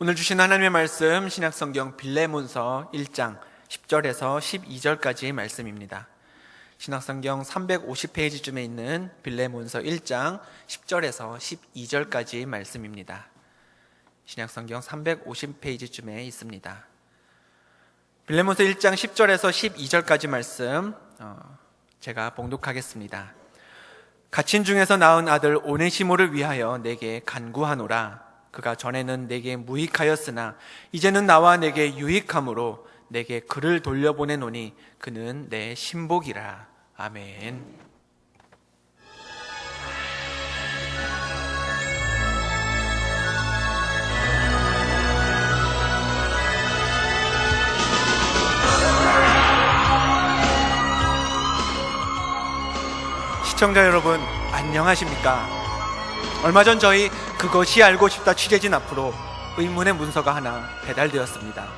오늘 주신 하나님의 말씀 신약성경 빌레몬서 1장 10절에서 12절까지의 말씀입니다. 신약성경 350페이지쯤에 있는 빌레몬서 1장 10절에서 12절까지의 말씀입니다. 신약성경 350페이지쯤에 있습니다. 빌레몬서 1장 10절에서 12절까지 말씀 제가 봉독하겠습니다. 갇힌 중에서 낳은 아들 오네시모를 위하여 내게 간구하노라. 그가 전에는 내게 무익하였으나 이제는 나와 내게 유익함으로 내게 그를 돌려보내노니 그는 내 신복이라. 아멘. 시청자 여러분, 안녕하십니까? 얼마 전 저희 그것이 알고 싶다 취재진 앞으로 의문의 문서가 하나 배달되었습니다.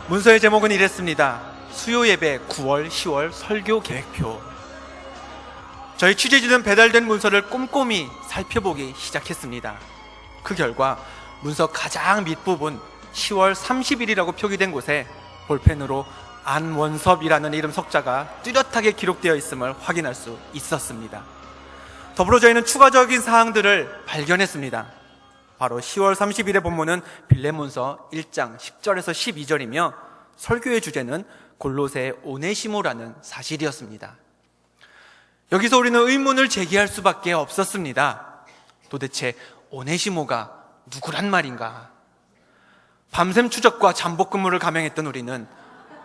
문서의 제목은 이랬습니다. 수요 예배 9월, 10월 설교 계획표. 저희 취재진은 배달된 문서를 꼼꼼히 살펴보기 시작했습니다. 그 결과 문서 가장 밑부분 10월 30일이라고 표기된 곳에 볼펜으로 안원섭이라는 이름 석자가 뚜렷하게 기록되어 있음을 확인할 수 있었습니다. 더불어 저희는 추가적인 사항들을 발견했습니다. 바로 10월 30일의 본문은 빌레몬서 1장 10절에서 12절이며 설교의 주제는 골로새 오네시모라는 사실이었습니다. 여기서 우리는 의문을 제기할 수밖에 없었습니다. 도대체 오네시모가 누구란 말인가? 밤샘 추적과 잠복 근무를 감행했던 우리는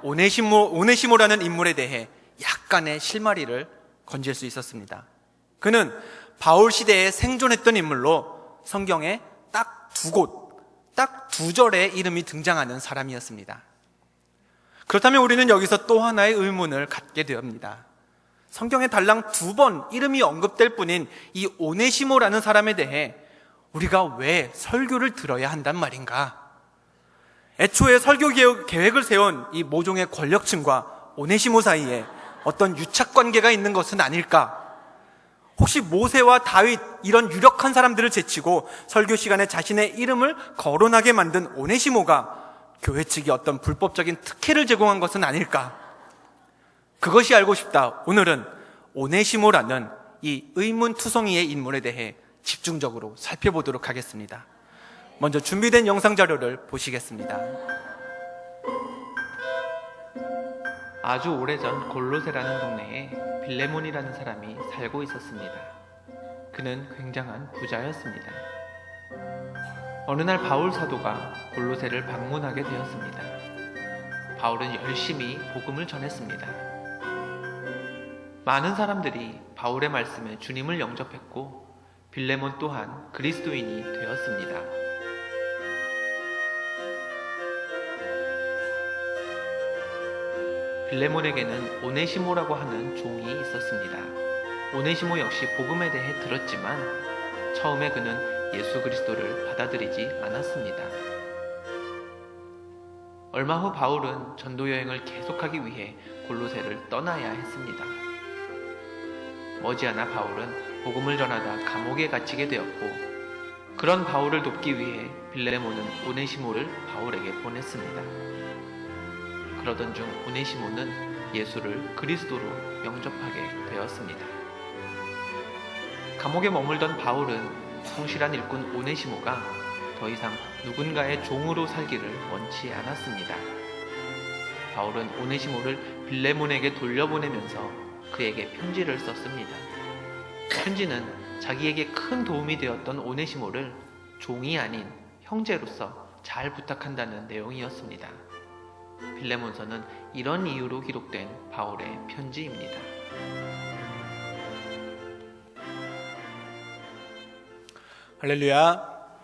오네시모라는 인물에 대해 약간의 실마리를 건질 수 있었습니다. 그는 바울 시대에 생존했던 인물로 성경에 딱 두 곳, 딱 두 절의 이름이 등장하는 사람이었습니다. 그렇다면 우리는 여기서 또 하나의 의문을 갖게 됩니다. 성경에 달랑 두 번 이름이 언급될 뿐인 이 오네시모라는 사람에 대해 우리가 왜 설교를 들어야 한단 말인가? 애초에 설교 계획을 세운 이 모종의 권력층과 오네시모 사이에 어떤 유착관계가 있는 것은 아닐까? 혹시 모세와 다윗 이런 유력한 사람들을 제치고 설교 시간에 자신의 이름을 거론하게 만든 오네시모가 교회 측이 어떤 불법적인 특혜를 제공한 것은 아닐까? 그것이 알고 싶다. 오늘은 오네시모라는 이 의문투성이의 인물에 대해 집중적으로 살펴보도록 하겠습니다. 먼저 준비된 영상 자료를 보시겠습니다. 아주 오래전 골로새라는 동네에 빌레몬이라는 사람이 살고 있었습니다. 그는 굉장한 부자였습니다. 어느 날 바울 사도가 골로새를 방문하게 되었습니다. 바울은 열심히 복음을 전했습니다. 많은 사람들이 바울의 말씀에 주님을 영접했고 빌레몬 또한 그리스도인이 되었습니다. 빌레몬에게는 오네시모라고 하는 종이 있었습니다. 오네시모 역시 복음에 대해 들었지만 처음에 그는 예수 그리스도를 받아들이지 않았습니다. 얼마 후 바울은 전도 여행을 계속하기 위해 골로새를 떠나야 했습니다. 머지않아 바울은 복음을 전하다 감옥에 갇히게 되었고 그런 바울을 돕기 위해 빌레몬은 오네시모를 바울에게 보냈습니다. 그러던 중 오네시모는 예수를 그리스도로 영접하게 되었습니다. 감옥에 머물던 바울은 성실한 일꾼 오네시모가 더 이상 누군가의 종으로 살기를 원치 않았습니다. 바울은 오네시모를 빌레몬에게 돌려보내면서 그에게 편지를 썼습니다. 편지는 자기에게 큰 도움이 되었던 오네시모를 종이 아닌 형제로서 잘 부탁한다는 내용이었습니다. 빌레몬서는 이런 이유로 기록된 바울의 편지입니다. 할렐루야.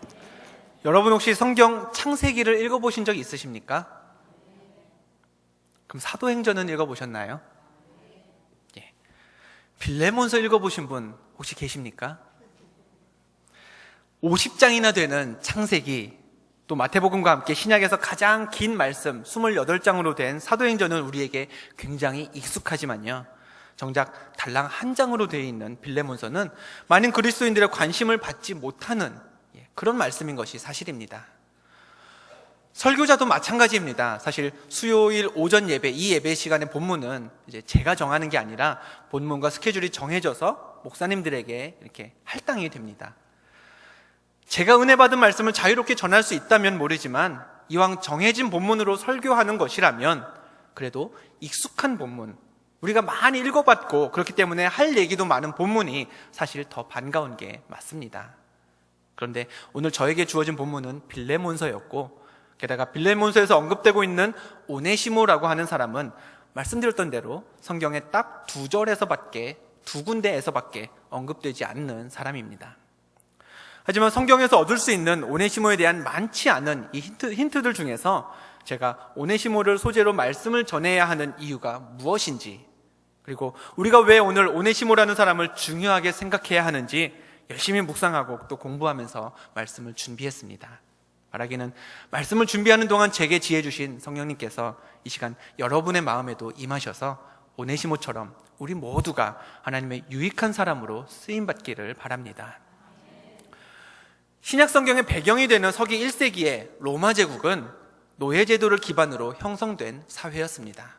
여러분 혹시 성경 창세기를 읽어보신 적 있으십니까? 그럼 사도행전은 읽어보셨나요? 예. 빌레몬서 읽어보신 분 혹시 계십니까? 50장이나 되는 창세기, 또 마태복음과 함께 신약에서 가장 긴 말씀 28장으로 된 사도행전은 우리에게 굉장히 익숙하지만요, 정작 달랑 한 장으로 되어 있는 빌레몬서는 많은 그리스도인들의 관심을 받지 못하는 그런 말씀인 것이 사실입니다. 설교자도 마찬가지입니다. 사실 수요일 오전 예배, 이 예배 시간의 본문은 이제 제가 정하는 게 아니라 본문과 스케줄이 정해져서 목사님들에게 이렇게 할당이 됩니다. 제가 은혜 받은 말씀을 자유롭게 전할 수 있다면 모르지만 이왕 정해진 본문으로 설교하는 것이라면 그래도 익숙한 본문, 우리가 많이 읽어봤고 그렇기 때문에 할 얘기도 많은 본문이 사실 더 반가운 게 맞습니다. 그런데 오늘 저에게 주어진 본문은 빌레몬서였고, 게다가 빌레몬서에서 언급되고 있는 오네시모라고 하는 사람은 말씀드렸던 대로 성경에 딱 두 군데에서밖에 언급되지 않는 사람입니다. 하지만 성경에서 얻을 수 있는 오네시모에 대한 많지 않은 이 힌트들 중에서 제가 오네시모를 소재로 말씀을 전해야 하는 이유가 무엇인지, 그리고 우리가 왜 오늘 오네시모라는 사람을 중요하게 생각해야 하는지 열심히 묵상하고 또 공부하면서 말씀을 준비했습니다. 말하기는 말씀을 준비하는 동안 제게 지혜 주신 성령님께서 이 시간 여러분의 마음에도 임하셔서 오네시모처럼 우리 모두가 하나님의 유익한 사람으로 쓰임받기를 바랍니다. 신약 성경의 배경이 되는 서기 1세기의 로마 제국은 노예제도를 기반으로 형성된 사회였습니다.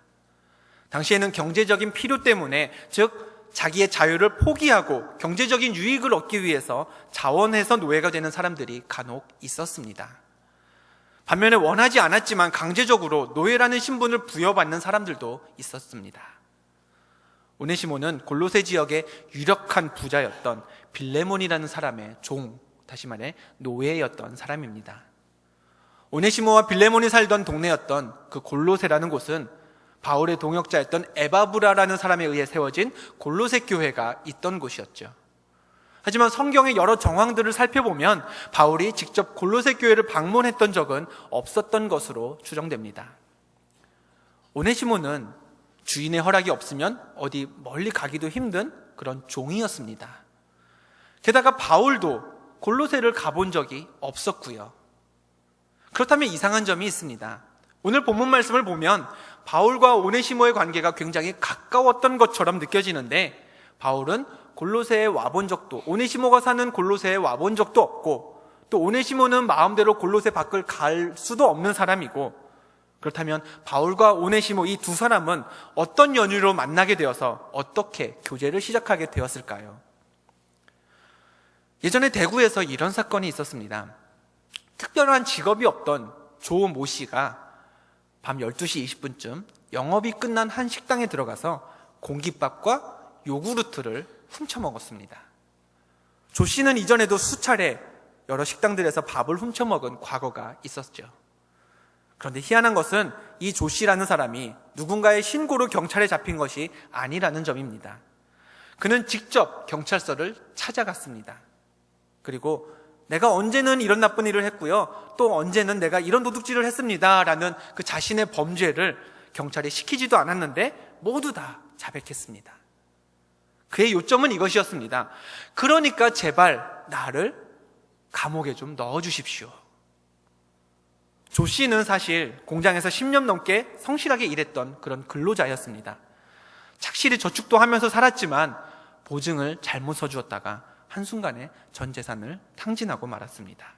당시에는 경제적인 필요 때문에, 즉 자기의 자유를 포기하고 경제적인 유익을 얻기 위해서 자원해서 노예가 되는 사람들이 간혹 있었습니다. 반면에 원하지 않았지만 강제적으로 노예라는 신분을 부여받는 사람들도 있었습니다. 오네시모는 골로새 지역의 유력한 부자였던 빌레몬이라는 사람의 종, 다시 말해 노예였던 사람입니다. 오네시모와 빌레몬이 살던 동네였던 그 골로새라는 곳은 바울의 동역자였던 에바브라라는 사람에 의해 세워진 골로새 교회가 있던 곳이었죠. 하지만 성경의 여러 정황들을 살펴보면 바울이 직접 골로새 교회를 방문했던 적은 없었던 것으로 추정됩니다. 오네시모는 주인의 허락이 없으면 어디 멀리 가기도 힘든 그런 종이었습니다. 게다가 바울도 골로새를 가본 적이 없었고요. 그렇다면 이상한 점이 있습니다. 오늘 본문 말씀을 보면 바울과 오네시모의 관계가 굉장히 가까웠던 것처럼 느껴지는데, 바울은 골로새에 와본 적도, 오네시모가 사는 골로새에 와본 적도 없고, 또 오네시모는 마음대로 골로새 밖을 갈 수도 없는 사람이고, 그렇다면 바울과 오네시모 이 두 사람은 어떤 연유로 만나게 되어서 어떻게 교제를 시작하게 되었을까요? 예전에 대구에서 이런 사건이 있었습니다. 특별한 직업이 없던 조 모 씨가 밤 12시 20분쯤 영업이 끝난 한 식당에 들어가서 공깃밥과 요구르트를 훔쳐 먹었습니다. 조 씨는 이전에도 수차례 여러 식당들에서 밥을 훔쳐 먹은 과거가 있었죠. 그런데 희한한 것은 이 조 씨라는 사람이 누군가의 신고로 경찰에 잡힌 것이 아니라는 점입니다. 그는 직접 경찰서를 찾아갔습니다. 그리고 내가 언제는 이런 나쁜 일을 했고요, 또 언제는 내가 이런 도둑질을 했습니다 라는 그 자신의 범죄를 경찰에 시키지도 않았는데 모두 다 자백했습니다. 그의 요점은 이것이었습니다. 그러니까 제발 나를 감옥에 좀 넣어주십시오. 조 씨는 사실 공장에서 10년 넘게 성실하게 일했던 그런 근로자였습니다. 착실히 저축도 하면서 살았지만 보증을 잘못 서주었다가 한순간에 전 재산을 탕진하고 말았습니다.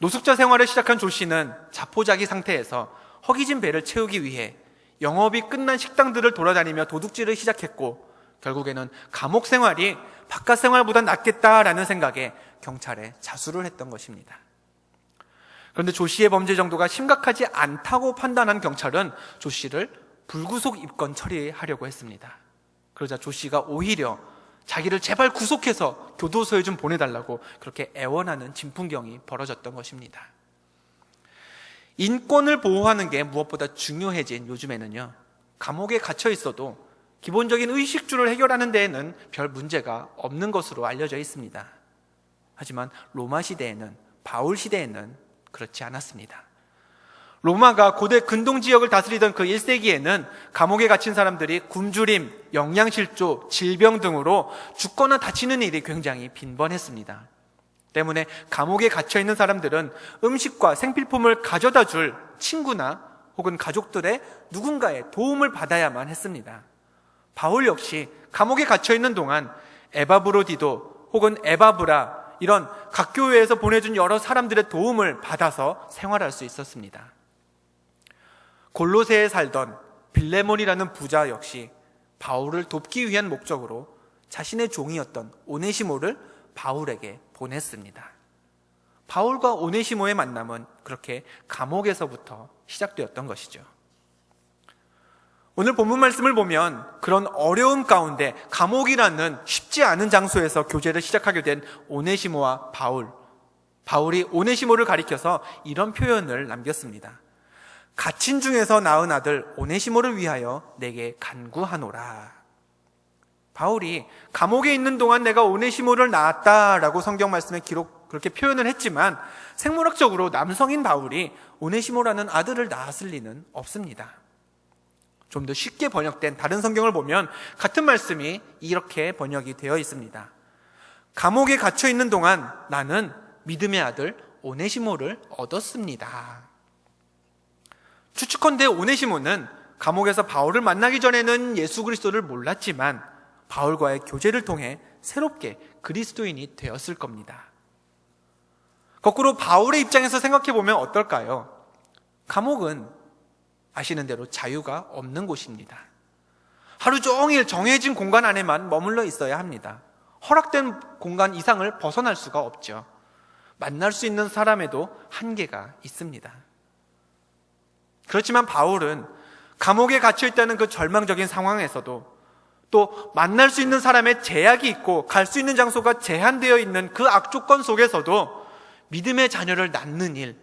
노숙자 생활을 시작한 조 씨는 자포자기 상태에서 허기진 배를 채우기 위해 영업이 끝난 식당들을 돌아다니며 도둑질을 시작했고, 결국에는 감옥 생활이 바깥 생활보다 낫겠다라는 생각에 경찰에 자수를 했던 것입니다. 그런데 조 씨의 범죄 정도가 심각하지 않다고 판단한 경찰은 조 씨를 불구속 입건 처리하려고 했습니다. 그러자 조 씨가 오히려 자기를 제발 구속해서 교도소에 좀 보내달라고 그렇게 애원하는 진풍경이 벌어졌던 것입니다. 인권을 보호하는 게 무엇보다 중요해진 요즘에는요, 감옥에 갇혀 있어도 기본적인 의식주를 해결하는 데에는 별 문제가 없는 것으로 알려져 있습니다. 하지만 로마 시대에는, 바울 시대에는 그렇지 않았습니다. 로마가 고대 근동 지역을 다스리던 그 1세기에는 감옥에 갇힌 사람들이 굶주림, 영양실조, 질병 등으로 죽거나 다치는 일이 굉장히 빈번했습니다. 때문에 감옥에 갇혀있는 사람들은 음식과 생필품을 가져다 줄 친구나 혹은 가족들의 누군가의 도움을 받아야만 했습니다. 바울 역시 감옥에 갇혀있는 동안 에바브로디도 혹은 에바브라, 이런 각 교회에서 보내준 여러 사람들의 도움을 받아서 생활할 수 있었습니다. 골로새에 살던 빌레몬이라는 부자 역시 바울을 돕기 위한 목적으로 자신의 종이었던 오네시모를 바울에게 보냈습니다. 바울과 오네시모의 만남은 그렇게 감옥에서부터 시작되었던 것이죠. 오늘 본문 말씀을 보면 그런 어려움 가운데 감옥이라는 쉽지 않은 장소에서 교제를 시작하게 된 오네시모와 바울이 오네시모를 가리켜서 이런 표현을 남겼습니다. 갇힌 중에서 낳은 아들 오네시모를 위하여 내게 간구하노라. 바울이 감옥에 있는 동안 내가 오네시모를 낳았다라고 성경 말씀에 그렇게 표현을 했지만 생물학적으로 남성인 바울이 오네시모라는 아들을 낳았을 리는 없습니다. 좀 더 쉽게 번역된 다른 성경을 보면 같은 말씀이 이렇게 번역이 되어 있습니다. 감옥에 갇혀 있는 동안 나는 믿음의 아들 오네시모를 얻었습니다. 추측컨대 오네시모는 감옥에서 바울을 만나기 전에는 예수 그리스도를 몰랐지만 바울과의 교제를 통해 새롭게 그리스도인이 되었을 겁니다. 거꾸로 바울의 입장에서 생각해 보면 어떨까요? 감옥은 아시는 대로 자유가 없는 곳입니다. 하루 종일 정해진 공간 안에만 머물러 있어야 합니다. 허락된 공간 이상을 벗어날 수가 없죠. 만날 수 있는 사람에도 한계가 있습니다. 그렇지만 바울은 감옥에 갇혀 있다는 그 절망적인 상황에서도 또 만날 수 있는 사람의 제약이 있고 갈 수 있는 장소가 제한되어 있는 그 악조건 속에서도 믿음의 자녀를 낳는 일,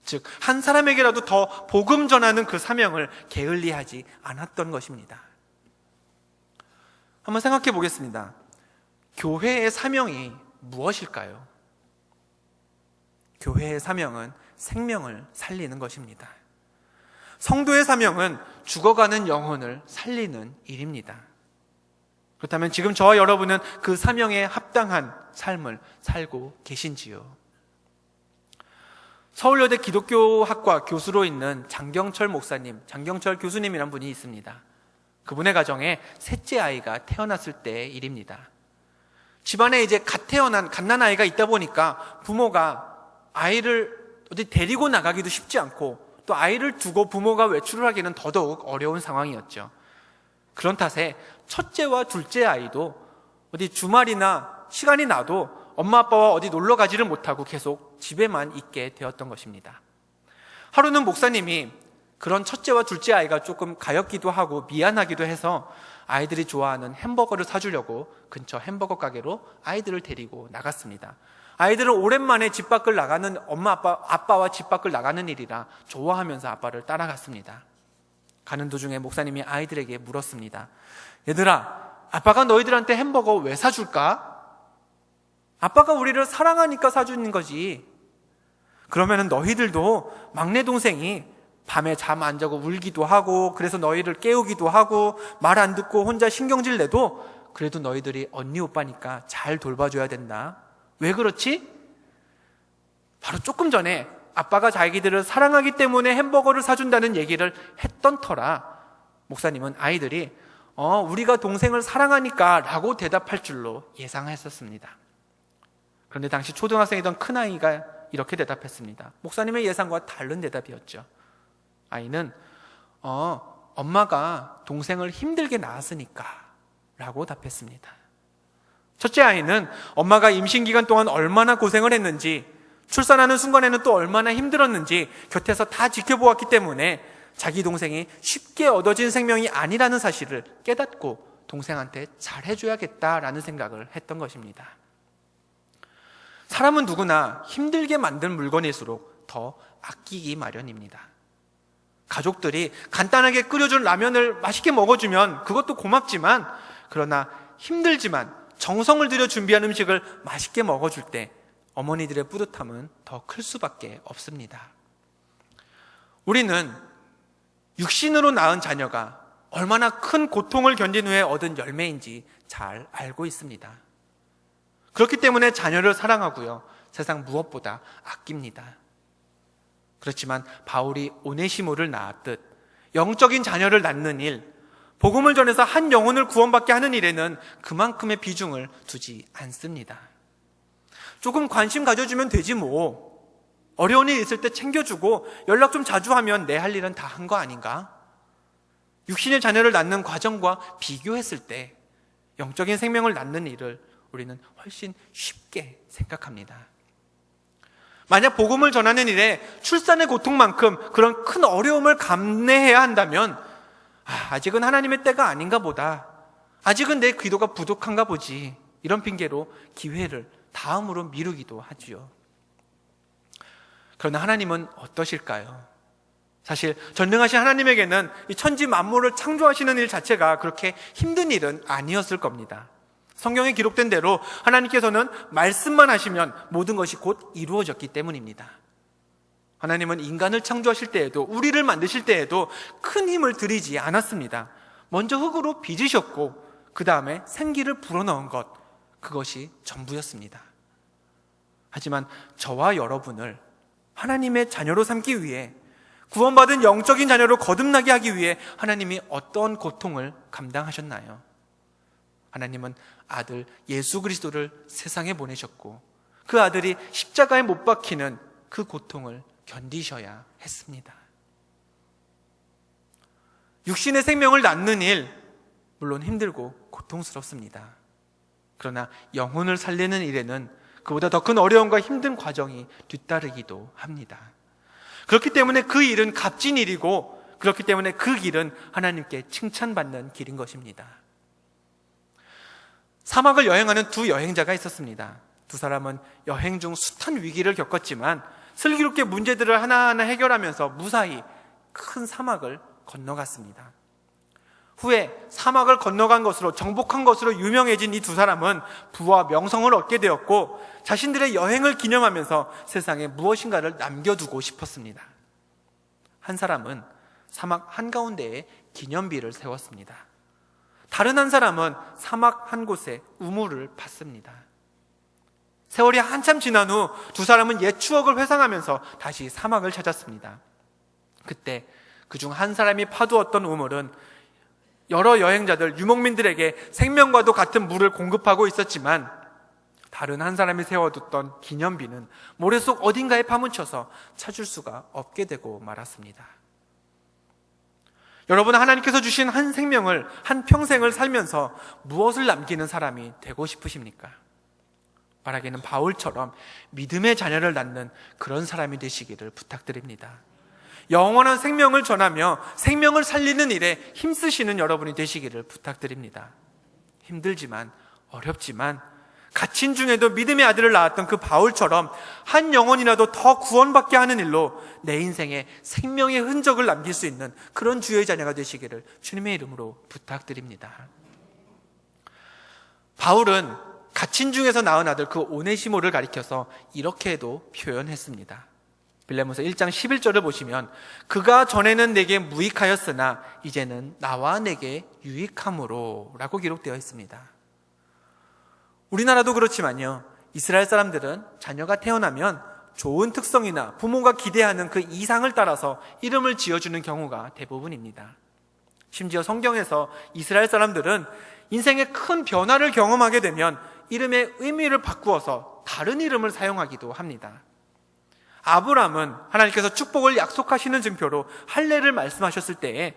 즉 한 사람에게라도 더 복음 전하는 그 사명을 게을리하지 않았던 것입니다. 한번 생각해 보겠습니다. 교회의 사명이 무엇일까요? 교회의 사명은 생명을 살리는 것입니다. 성도의 사명은 죽어가는 영혼을 살리는 일입니다. 그렇다면 지금 저와 여러분은 그 사명에 합당한 삶을 살고 계신지요? 서울여대 기독교학과 교수로 있는 장경철 교수님이란 분이 있습니다. 그분의 가정에 셋째 아이가 태어났을 때의 일입니다. 집안에 이제 갓난 아이가 있다 보니까 부모가 아이를 어디 데리고 나가기도 쉽지 않고 또 아이를 두고 부모가 외출을 하기는 더더욱 어려운 상황이었죠. 그런 탓에 첫째와 둘째 아이도 어디 주말이나 시간이 나도 엄마 아빠와 어디 놀러 가지를 못하고 계속 집에만 있게 되었던 것입니다. 하루는 목사님이 그런 첫째와 둘째 아이가 조금 가엾기도 하고 미안하기도 해서 아이들이 좋아하는 햄버거를 사주려고 근처 햄버거 가게로 아이들을 데리고 나갔습니다. 아이들은 오랜만에 집 밖을 나가는 아빠와 집 밖을 나가는 일이라 좋아하면서 아빠를 따라갔습니다. 가는 도중에 목사님이 아이들에게 물었습니다. 얘들아, 아빠가 너희들한테 햄버거 왜 사줄까? 아빠가 우리를 사랑하니까 사주는 거지. 그러면은 너희들도 막내 동생이 밤에 잠 안 자고 울기도 하고 그래서 너희를 깨우기도 하고 말 안 듣고 혼자 신경질 내도 그래도 너희들이 언니 오빠니까 잘 돌봐줘야 된다. 왜 그렇지? 바로 조금 전에 아빠가 자기들을 사랑하기 때문에 햄버거를 사준다는 얘기를 했던 터라 목사님은 아이들이 우리가 동생을 사랑하니까 라고 대답할 줄로 예상했었습니다. 그런데 당시 초등학생이던 큰아이가 이렇게 대답했습니다. 목사님의 예상과 다른 대답이었죠. 아이는 엄마가 동생을 힘들게 낳았으니까 라고 답했습니다. 첫째 아이는 엄마가 임신기간 동안 얼마나 고생을 했는지 출산하는 순간에는 또 얼마나 힘들었는지 곁에서 다 지켜보았기 때문에 자기 동생이 쉽게 얻어진 생명이 아니라는 사실을 깨닫고 동생한테 잘해줘야겠다라는 생각을 했던 것입니다. 사람은 누구나 힘들게 만든 물건일수록 더 아끼기 마련입니다. 가족들이 간단하게 끓여준 라면을 맛있게 먹어주면 그것도 고맙지만 그러나 힘들지만 정성을 들여 준비한 음식을 맛있게 먹어줄 때 어머니들의 뿌듯함은 더 클 수밖에 없습니다. 우리는 육신으로 낳은 자녀가 얼마나 큰 고통을 견딘 후에 얻은 열매인지 잘 알고 있습니다. 그렇기 때문에 자녀를 사랑하고요, 세상 무엇보다 아낍니다. 그렇지만 바울이 오네시모를 낳았듯 영적인 자녀를 낳는 일, 복음을 전해서 한 영혼을 구원받게 하는 일에는 그만큼의 비중을 두지 않습니다. 조금 관심 가져주면 되지 뭐. 어려운 일 있을 때 챙겨주고 연락 좀 자주 하면 내 할 일은 다 한 거 아닌가? 육신의 자녀를 낳는 과정과 비교했을 때 영적인 생명을 낳는 일을 우리는 훨씬 쉽게 생각합니다. 만약 복음을 전하는 일에 출산의 고통만큼 그런 큰 어려움을 감내해야 한다면 아직은 하나님의 때가 아닌가 보다, 아직은 내 기도가 부족한가 보지, 이런 핑계로 기회를 다음으로 미루기도 하지요. 그러나 하나님은 어떠실까요? 사실 전능하신 하나님에게는 이 천지 만물을 창조하시는 일 자체가 그렇게 힘든 일은 아니었을 겁니다. 성경에 기록된 대로 하나님께서는 말씀만 하시면 모든 것이 곧 이루어졌기 때문입니다. 하나님은 인간을 창조하실 때에도, 우리를 만드실 때에도 큰 힘을 들이지 않았습니다. 먼저 흙으로 빚으셨고 그 다음에 생기를 불어넣은 것, 그것이 전부였습니다. 하지만 저와 여러분을 하나님의 자녀로 삼기 위해, 구원받은 영적인 자녀로 거듭나게 하기 위해 하나님이 어떤 고통을 감당하셨나요? 하나님은 아들 예수 그리스도를 세상에 보내셨고 그 아들이 십자가에 못 박히는 그 고통을 견디셔야 했습니다. 육신의 생명을 낳는 일, 물론 힘들고 고통스럽습니다. 그러나 영혼을 살리는 일에는 그보다 더 큰 어려움과 힘든 과정이 뒤따르기도 합니다. 그렇기 때문에 그 일은 값진 일이고, 그렇기 때문에 그 길은 하나님께 칭찬받는 길인 것입니다. 사막을 여행하는 두 여행자가 있었습니다. 두 사람은 여행 중 숱한 위기를 겪었지만 슬기롭게 문제들을 하나하나 해결하면서 무사히 큰 사막을 건너갔습니다. 후에 사막을 건너간 것으로, 정복한 것으로 유명해진 이 두 사람은 부와 명성을 얻게 되었고 자신들의 여행을 기념하면서 세상에 무엇인가를 남겨두고 싶었습니다. 한 사람은 사막 한가운데에 기념비를 세웠습니다. 다른 한 사람은 사막 한 곳에 우물을 팠습니다. 세월이 한참 지난 후 두 사람은 옛 추억을 회상하면서 다시 사막을 찾았습니다. 그때 그중 한 사람이 파두었던 우물은 여러 여행자들, 유목민들에게 생명과도 같은 물을 공급하고 있었지만 다른 한 사람이 세워뒀던 기념비는 모래 속 어딘가에 파묻혀서 찾을 수가 없게 되고 말았습니다. 여러분, 하나님께서 주신 한 생명을, 한 평생을 살면서 무엇을 남기는 사람이 되고 싶으십니까? 말하기는 바울처럼 믿음의 자녀를 낳는 그런 사람이 되시기를 부탁드립니다. 영원한 생명을 전하며 생명을 살리는 일에 힘쓰시는 여러분이 되시기를 부탁드립니다. 힘들지만, 어렵지만 갇힌 중에도 믿음의 아들을 낳았던 그 바울처럼 한 영혼이라도 더 구원받게 하는 일로 내 인생에 생명의 흔적을 남길 수 있는 그런 주의 자녀가 되시기를 주님의 이름으로 부탁드립니다. 바울은 갇힌 중에서 낳은 아들 그 오네시모를 가리켜서 이렇게도 표현했습니다. 빌레몬서 1장 11절을 보시면 그가 전에는 내게 무익하였으나 이제는 나와 내게 유익함으로 라고 기록되어 있습니다. 우리나라도 그렇지만요, 이스라엘 사람들은 자녀가 태어나면 좋은 특성이나 부모가 기대하는 그 이상을 따라서 이름을 지어주는 경우가 대부분입니다. 심지어 성경에서 이스라엘 사람들은 인생의 큰 변화를 경험하게 되면 이름의 의미를 바꾸어서 다른 이름을 사용하기도 합니다. 아브람은 하나님께서 축복을 약속하시는 증표로 할례를 말씀하셨을 때에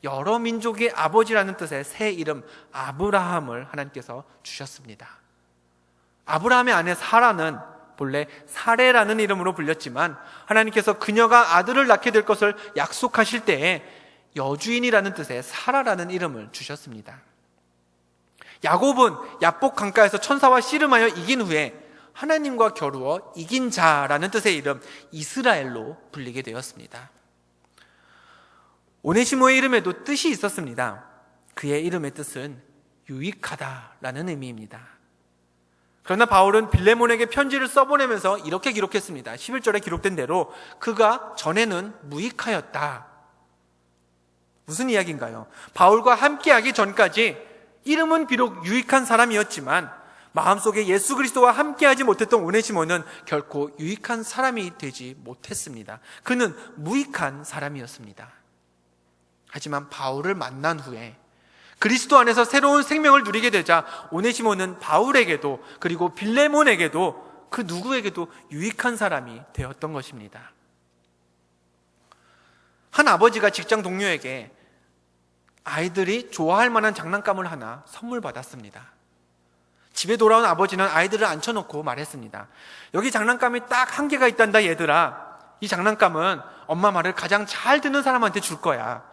여러 민족의 아버지라는 뜻의 새 이름 아브라함을 하나님께서 주셨습니다. 아브라함의 아내 사라는 본래 사레라는 이름으로 불렸지만 하나님께서 그녀가 아들을 낳게 될 것을 약속하실 때에 여주인이라는 뜻의 사라라는 이름을 주셨습니다. 야곱은 야복 강가에서 천사와 씨름하여 이긴 후에 하나님과 겨루어 이긴 자라는 뜻의 이름 이스라엘로 불리게 되었습니다. 오네시모의 이름에도 뜻이 있었습니다. 그의 이름의 뜻은 유익하다라는 의미입니다. 그러나 바울은 빌레몬에게 편지를 써보내면서 이렇게 기록했습니다. 11절에 기록된 대로 그가 전에는 무익하였다. 무슨 이야기인가요? 바울과 함께하기 전까지 이름은 비록 유익한 사람이었지만 마음속에 예수 그리스도와 함께하지 못했던 오네시모는 결코 유익한 사람이 되지 못했습니다. 그는 무익한 사람이었습니다. 하지만 바울을 만난 후에 그리스도 안에서 새로운 생명을 누리게 되자 오네시모는 바울에게도 그리고 빌레몬에게도 그 누구에게도 유익한 사람이 되었던 것입니다. 한 아버지가 직장 동료에게 아이들이 좋아할 만한 장난감을 하나 선물 받았습니다. 집에 돌아온 아버지는 아이들을 앉혀놓고 말했습니다. 여기 장난감이 딱 한 개가 있단다 얘들아. 이 장난감은 엄마 말을 가장 잘 듣는 사람한테 줄 거야.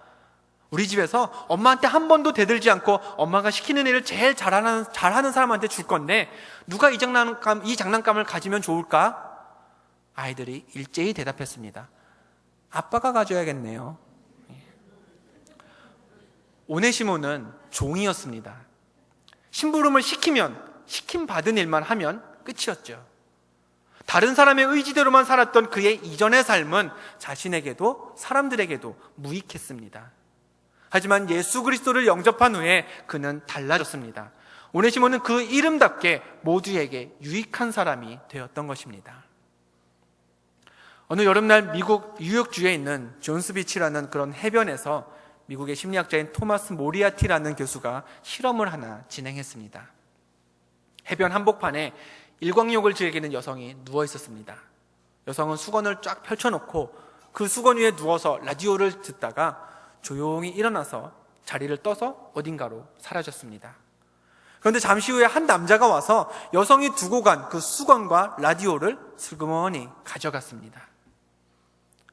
우리 집에서 엄마한테 한 번도 대들지 않고 엄마가 시키는 일을 제일 잘하는 사람한테 줄 건데 누가 이 장난감을 가지면 좋을까? 아이들이 일제히 대답했습니다. 아빠가 가져야겠네요. 오네시모는 종이었습니다. 심부름을 시킴 받은 일만 하면 끝이었죠. 다른 사람의 의지대로만 살았던 그의 이전의 삶은 자신에게도 사람들에게도 무익했습니다. 하지만 예수 그리스도를 영접한 후에 그는 달라졌습니다. 오네시모는 그 이름답게 모두에게 유익한 사람이 되었던 것입니다. 어느 여름날 미국 뉴욕주에 있는 존스비치라는 그런 해변에서 미국의 심리학자인 토마스 모리아티라는 교수가 실험을 하나 진행했습니다. 해변 한복판에 일광욕을 즐기는 여성이 누워 있었습니다. 여성은 수건을 쫙 펼쳐놓고 그 수건 위에 누워서 라디오를 듣다가 조용히 일어나서 자리를 떠서 어딘가로 사라졌습니다. 그런데 잠시 후에 한 남자가 와서 여성이 두고 간 그 수건과 라디오를 슬그머니 가져갔습니다.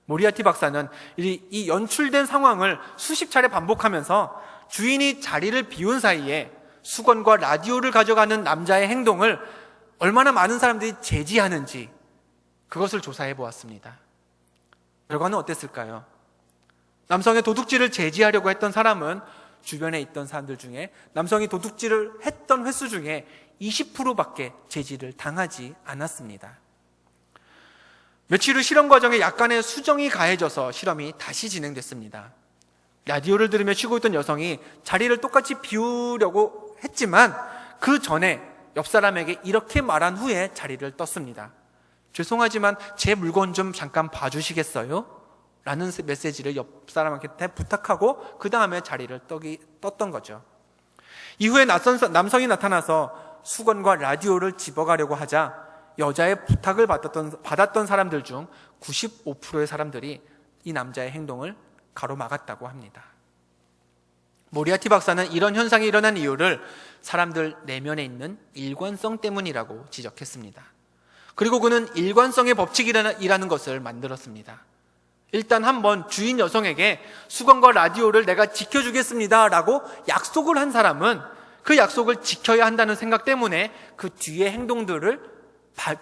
모리아티 박사는 이 연출된 상황을 수십 차례 반복하면서 주인이 자리를 비운 사이에 수건과 라디오를 가져가는 남자의 행동을 얼마나 많은 사람들이 제지하는지 그것을 조사해 보았습니다. 결과는 어땠을까요? 남성의 도둑질을 제지하려고 했던 사람은 주변에 있던 사람들 중에 남성이 도둑질을 했던 횟수 중에 20%밖에 제지를 당하지 않았습니다. 며칠 후 실험 과정에 약간의 수정이 가해져서 실험이 다시 진행됐습니다. 라디오를 들으며 쉬고 있던 여성이 자리를 똑같이 비우려고 했지만 그 전에 옆 사람에게 이렇게 말한 후에 자리를 떴습니다. 죄송하지만 제 물건 좀 잠깐 봐주시겠어요? 라는 메시지를 옆 사람한테 부탁하고 그 다음에 자리를 떴던 거죠. 이후에 낯선 남성이 나타나서 수건과 라디오를 집어가려고 하자 여자의 부탁을 받았던 사람들 중 95%의 사람들이 이 남자의 행동을 가로막았다고 합니다. 모리아티 박사는 이런 현상이 일어난 이유를 사람들 내면에 있는 일관성 때문이라고 지적했습니다. 그리고 그는 일관성의 법칙이라는 것을 만들었습니다. 일단 한번 주인 여성에게 수건과 라디오를 내가 지켜주겠습니다 라고 약속을 한 사람은 그 약속을 지켜야 한다는 생각 때문에 그 뒤의 행동들을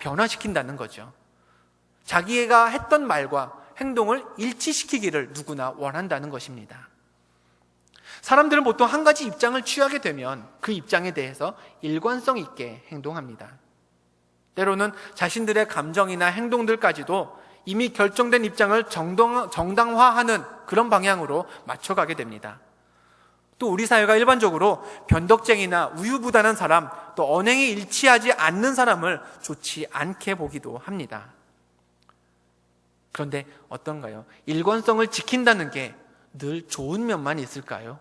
변화시킨다는 거죠. 자기가 했던 말과 행동을 일치시키기를 누구나 원한다는 것입니다. 사람들은 보통 한 가지 입장을 취하게 되면 그 입장에 대해서 일관성 있게 행동합니다. 때로는 자신들의 감정이나 행동들까지도 이미 결정된 입장을 정당화하는 그런 방향으로 맞춰가게 됩니다. 또 우리 사회가 일반적으로 변덕쟁이나 우유부단한 사람, 또 언행이 일치하지 않는 사람을 좋지 않게 보기도 합니다. 그런데 어떤가요? 일관성을 지킨다는 게 늘 좋은 면만 있을까요?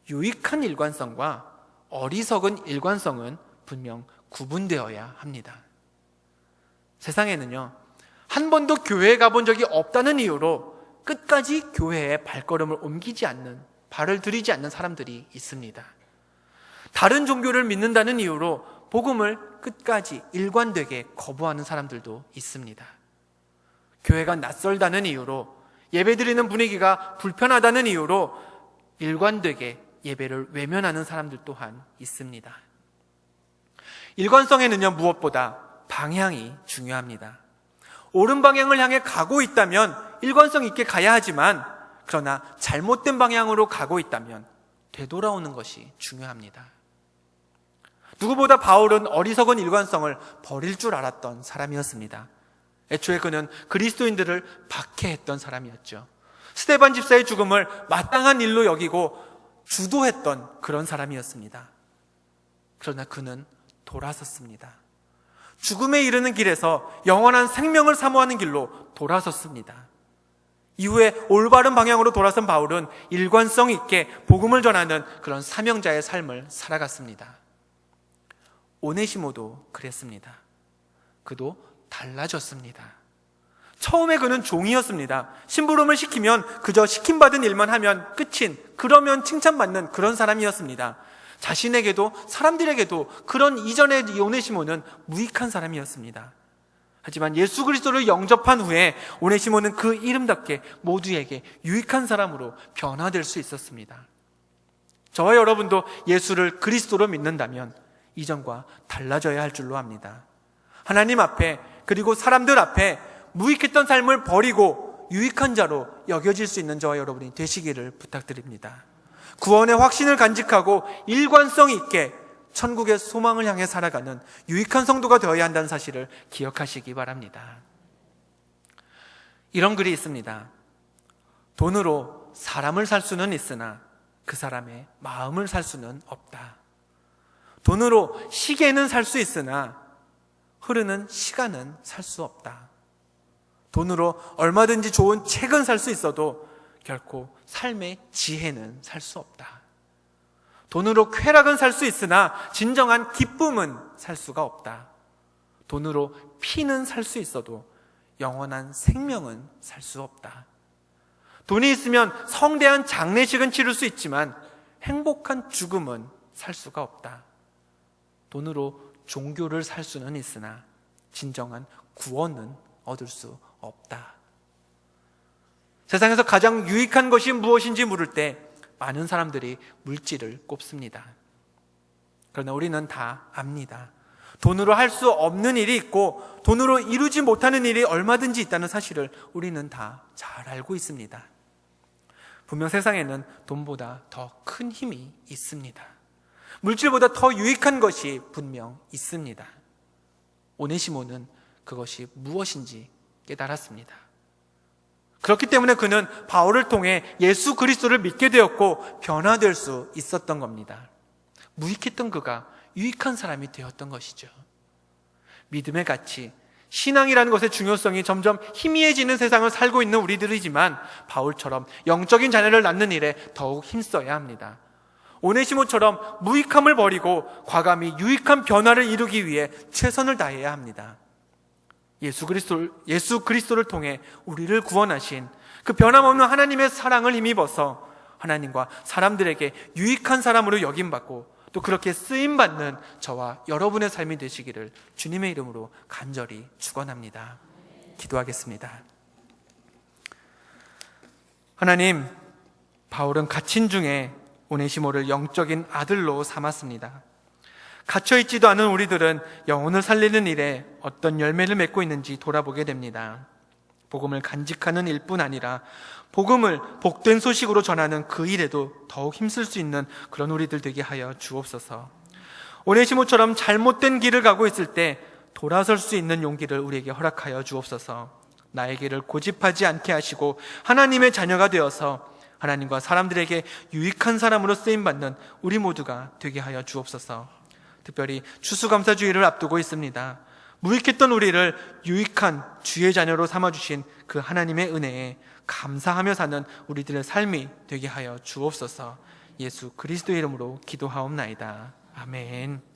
유익한 일관성과 어리석은 일관성은 분명 구분되어야 합니다. 세상에는요, 한 번도 교회에 가본 적이 없다는 이유로 끝까지 교회에 발걸음을 옮기지 않는, 발을 들이지 않는 사람들이 있습니다. 다른 종교를 믿는다는 이유로 복음을 끝까지 일관되게 거부하는 사람들도 있습니다. 교회가 낯설다는 이유로, 예배드리는 분위기가 불편하다는 이유로 일관되게 예배를 외면하는 사람들 또한 있습니다. 일관성에는요, 무엇보다 방향이 중요합니다. 옳은 방향을 향해 가고 있다면 일관성 있게 가야 하지만, 그러나 잘못된 방향으로 가고 있다면 되돌아오는 것이 중요합니다. 누구보다 바울은 어리석은 일관성을 버릴 줄 알았던 사람이었습니다. 애초에 그는 그리스도인들을 박해했던 사람이었죠. 스데반 집사의 죽음을 마땅한 일로 여기고 주도했던 그런 사람이었습니다. 그러나 그는 돌아섰습니다. 죽음에 이르는 길에서 영원한 생명을 사모하는 길로 돌아섰습니다. 이후에 올바른 방향으로 돌아선 바울은 일관성 있게 복음을 전하는 그런 사명자의 삶을 살아갔습니다. 오네시모도 그랬습니다. 그도 달라졌습니다. 처음에 그는 종이었습니다. 심부름을 시키면 그저 시킴받은 일만 하면 끝인, 그러면 칭찬받는 그런 사람이었습니다. 자신에게도 사람들에게도 그런 이전의 오네시모는 무익한 사람이었습니다. 하지만 예수 그리스도를 영접한 후에 오네시모는 그 이름답게 모두에게 유익한 사람으로 변화될 수 있었습니다. 저와 여러분도 예수를 그리스도로 믿는다면 이전과 달라져야 할 줄로 압니다. 하나님 앞에 그리고 사람들 앞에 무익했던 삶을 버리고 유익한 자로 여겨질 수 있는 저와 여러분이 되시기를 부탁드립니다. 구원의 확신을 간직하고 일관성 있게 천국의 소망을 향해 살아가는 유익한 성도가 되어야 한다는 사실을 기억하시기 바랍니다. 이런 글이 있습니다. 돈으로 사람을 살 수는 있으나 그 사람의 마음을 살 수는 없다. 돈으로 시계는 살 수 있으나 흐르는 시간은 살 수 없다. 돈으로 얼마든지 좋은 책은 살 수 있어도 결코 삶의 지혜는 살 수 없다. 돈으로 쾌락은 살 수 있으나 진정한 기쁨은 살 수가 없다. 돈으로 피는 살 수 있어도 영원한 생명은 살 수 없다. 돈이 있으면 성대한 장례식은 치를 수 있지만 행복한 죽음은 살 수가 없다. 돈으로 종교를 살 수는 있으나 진정한 구원은 얻을 수 없다. 세상에서 가장 유익한 것이 무엇인지 물을 때 많은 사람들이 물질을 꼽습니다. 그러나 우리는 다 압니다. 돈으로 할 수 없는 일이 있고 돈으로 이루지 못하는 일이 얼마든지 있다는 사실을 우리는 다 잘 알고 있습니다. 분명 세상에는 돈보다 더 큰 힘이 있습니다. 물질보다 더 유익한 것이 분명 있습니다. 오네시모는 그것이 무엇인지 깨달았습니다. 그렇기 때문에 그는 바울을 통해 예수 그리스도를 믿게 되었고 변화될 수 있었던 겁니다. 무익했던 그가 유익한 사람이 되었던 것이죠. 믿음의 가치, 신앙이라는 것의 중요성이 점점 희미해지는 세상을 살고 있는 우리들이지만 바울처럼 영적인 자녀를 낳는 일에 더욱 힘써야 합니다. 오네시모처럼 무익함을 버리고 과감히 유익한 변화를 이루기 위해 최선을 다해야 합니다. 예수 그리스도를 통해 우리를 구원하신 그 변함없는 하나님의 사랑을 힘입어서 하나님과 사람들에게 유익한 사람으로 여김받고 또 그렇게 쓰임받는 저와 여러분의 삶이 되시기를 주님의 이름으로 간절히 축원합니다. 기도하겠습니다. 하나님, 바울은 갇힌 중에 오네시모를 영적인 아들로 삼았습니다. 갇혀있지도 않은 우리들은 영혼을 살리는 일에 어떤 열매를 맺고 있는지 돌아보게 됩니다. 복음을 간직하는 일뿐 아니라 복음을 복된 소식으로 전하는 그 일에도 더욱 힘쓸 수 있는 그런 우리들 되게 하여 주옵소서. 오네시모처럼 잘못된 길을 가고 있을 때 돌아설 수 있는 용기를 우리에게 허락하여 주옵소서. 나의 길을 고집하지 않게 하시고 하나님의 자녀가 되어서 하나님과 사람들에게 유익한 사람으로 쓰임받는 우리 모두가 되게 하여 주옵소서. 특별히 추수감사주의를 앞두고 있습니다. 무익했던 우리를 유익한 주의 자녀로 삼아주신 그 하나님의 은혜에 감사하며 사는 우리들의 삶이 되게 하여 주옵소서. 예수 그리스도의 이름으로 기도하옵나이다. 아멘.